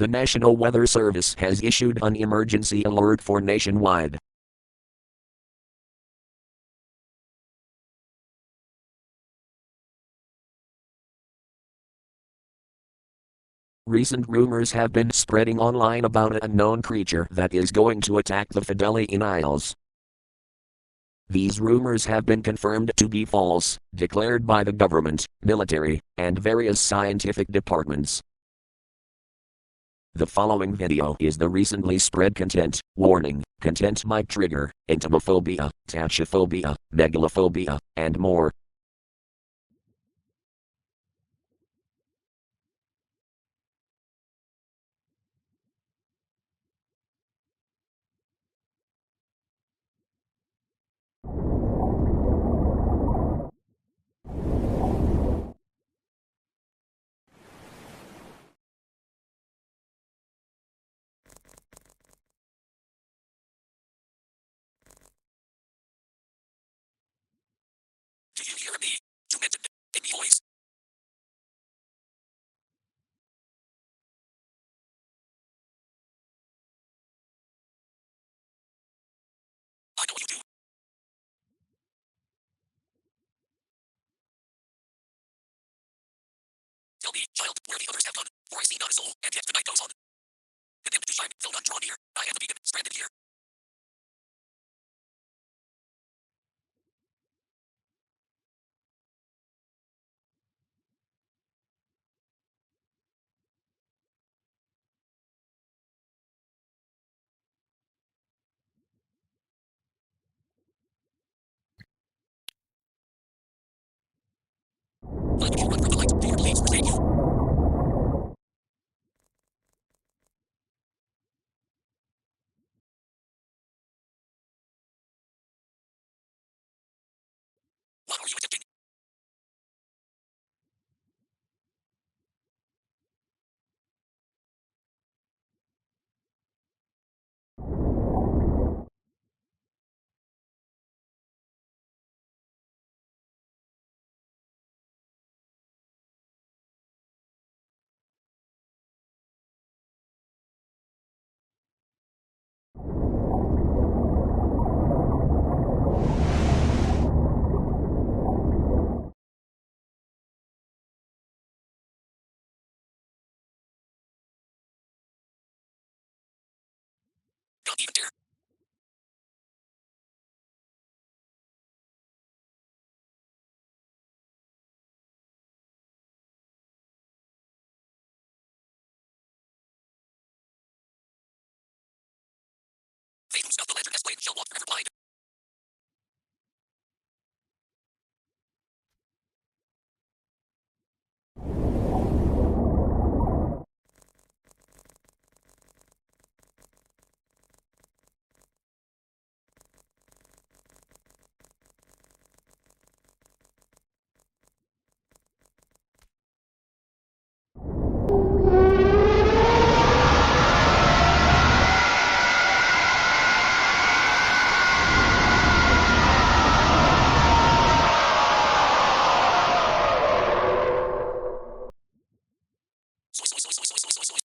The National Weather Service has issued an emergency alert for nationwide. Recent rumors have been spreading online about an unknown creature that is going to attack the Fadeleain Isles. These rumors have been confirmed to be false, declared by the government, military, and various scientific departments. The following video is the recently spread content. Warning, content might trigger entomophobia, tachophobia, megalophobia, and more. Do you hear me? You mentioned any voice. I know you do. Tell me, child, where the others have gone, for I see not a soul, and yet the night goes on. Condemned to shine, though none draw near. I am the beacon, stranded here. Why would you run from the light? Do your beliefs restrain you? What are you attempting? Don't even dare. They who snuff the lantern as flame shall walk forever blind. Soy, soy, soy, soy, soy, soy, soy, soy.